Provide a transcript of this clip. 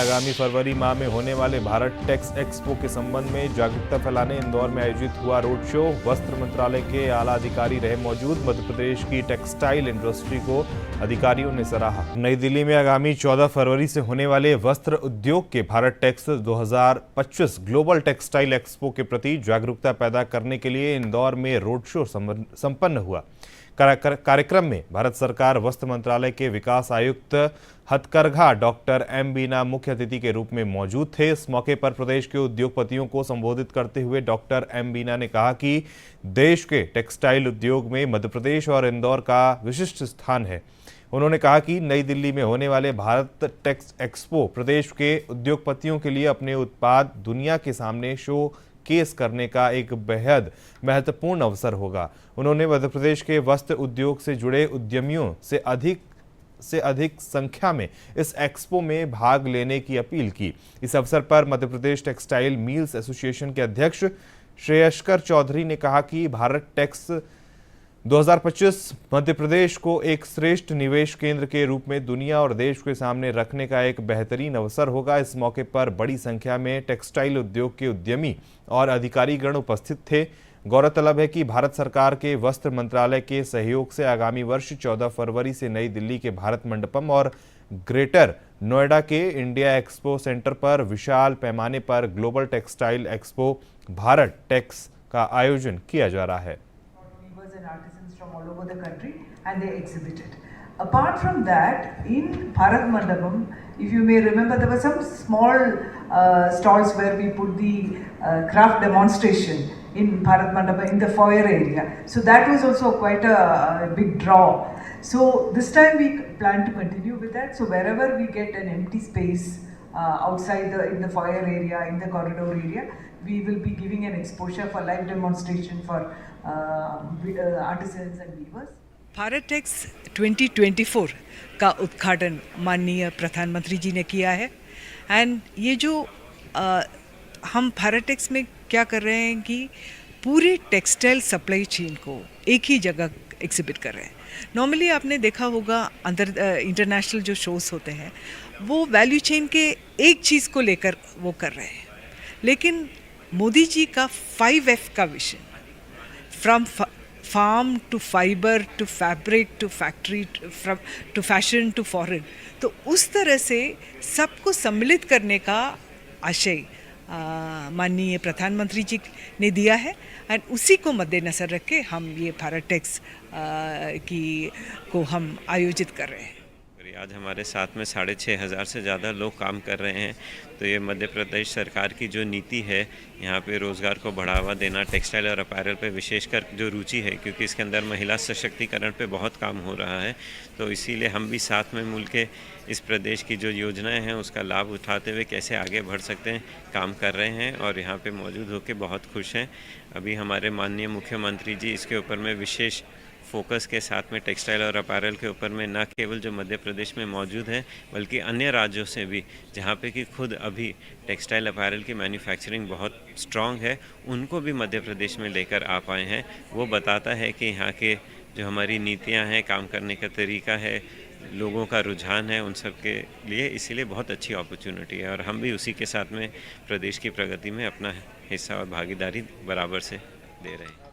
आगामी फरवरी माह में होने वाले भारत टेक्स एक्सपो के संबंध में जागरूकता फैलाने इंदौर में आयोजित हुआ रोड शो। वस्त्र मंत्रालय के आला अधिकारी रहे मौजूद। मध्य प्रदेश की टेक्सटाइल इंडस्ट्री को अधिकारियों ने सराहा। नई दिल्ली में आगामी 14 फरवरी से होने वाले वस्त्र उद्योग के Bharat Tex 2025 global textile expo के प्रति जागरूकता पैदा करने के लिए इंदौर में रोड शो संपन्न हुआ। कार्यक्रम में भारत सरकार वस्त्र मंत्रालय के विकास आयुक्त हथकरघा डॉक्टर एम बीना मुख्य अतिथि के रूप में मौजूद थे। इस मौके पर प्रदेश के उद्योगपतियों को संबोधित करते हुए डॉक्टर एम बीना ने कहा कि देश के टेक्सटाइल उद्योग में मध्य प्रदेश और इंदौर का विशिष्ट स्थान है। उन्होंने कहा कि नई दिल्ली में होने वाले भारत टेक्स एक्सपो प्रदेश के उद्योगपतियों के लिए अपने उत्पाद दुनिया के सामने शो केस करने का एक बेहद महत्वपूर्ण अवसर होगा। उन्होंने मध्य प्रदेश के वस्त्र उद्योग से जुड़े उद्यमियों से अधिक संख्या में इस एक्सपो में भाग लेने की अपील की। इस अवसर पर Madhya Pradesh textile mills association के अध्यक्ष श्रेयस्कर चौधरी ने कहा कि भारत टेक्स 2025 मध्य प्रदेश को एक श्रेष्ठ निवेश केंद्र के रूप में दुनिया और देश के सामने रखने का एक बेहतरीन अवसर होगा। इस मौके पर बड़ी संख्या में टेक्सटाइल उद्योग के उद्यमी और अधिकारीगण उपस्थित थे। गौरतलब है कि भारत सरकार के वस्त्र मंत्रालय के सहयोग से आगामी वर्ष 14 फरवरी से नई दिल्ली के भारत मंडपम और ग्रेटर नोएडा के इंडिया एक्सपो सेंटर पर विशाल पैमाने पर global textile expo Bharat Tex का आयोजन किया जा रहा है। And artisans from all over the country, and they exhibited. Apart from that, in Bharat Mandapam, if you may remember, there were some small stalls where we put the craft demonstration in Bharat Mandapam in the foyer area. So that was also quite a big draw. So this time we plan to continue with that. So wherever we get an empty space outside in the foyer area, in the corridor area, we will be giving an exposure for live demonstration for artisans and weavers. Bharat Tex 2024 का उद्घाटन माननीय प्रधानमंत्री जी ने किया है। And ये जो हम भारत टेक्स में क्या कर रहे हैं कि पूरी टेक्सटाइल सप्लाई चेन को एक ही जगह एग्जिबिट कर रहे हैं। नॉर्मली आपने देखा होगा अंदर इंटरनेशनल जो शोज़ होते हैं वो वैल्यू चेन के एक चीज़ को लेकर वो कर रहे हैं, लेकिन मोदी जी का 5F का vision, from farm to fibre to fabric to factory to fashion to foreign, तो उस तरह से सबको सम्मिलित करने का आशय माननीय प्रधानमंत्री जी ने दिया है। एंड उसी को मद्देनज़र रख के हम ये भारत टेक्स को हम आयोजित कर रहे हैं। आज हमारे साथ में 6,500 से ज़्यादा लोग काम कर रहे हैं। तो ये मध्य प्रदेश सरकार की जो नीति है यहाँ पे रोज़गार को बढ़ावा देना, टेक्सटाइल और अपैरल पे विशेषकर जो रुचि है, क्योंकि इसके अंदर महिला सशक्तिकरण पे बहुत काम हो रहा है। तो इसीलिए हम भी साथ में मिल के इस प्रदेश की जो योजनाएं हैं उसका लाभ उठाते हुए कैसे आगे बढ़ सकते हैं काम कर रहे हैं और यहाँ पे मौजूद होकर बहुत खुश हैं। अभी हमारे माननीय मुख्यमंत्री जी इसके ऊपर में विशेष फोकस के साथ में टेक्सटाइल और अपैरल के ऊपर में न केवल जो मध्य प्रदेश में मौजूद हैं बल्कि अन्य राज्यों से भी जहाँ पे कि खुद अभी टेक्सटाइल अपैरल की मैन्युफैक्चरिंग बहुत स्ट्रॉन्ग है, उनको भी मध्य प्रदेश में लेकर आ पाए हैं। वो बताता है कि यहाँ के जो हमारी नीतियाँ हैं, काम करने का तरीका है, लोगों का रुझान है, उन सब के लिए इसीलिए बहुत अच्छी अपॉर्चुनिटी है और हम भी उसी के साथ में प्रदेश की प्रगति में अपना हिस्सा और भागीदारी बराबर से दे रहे हैं।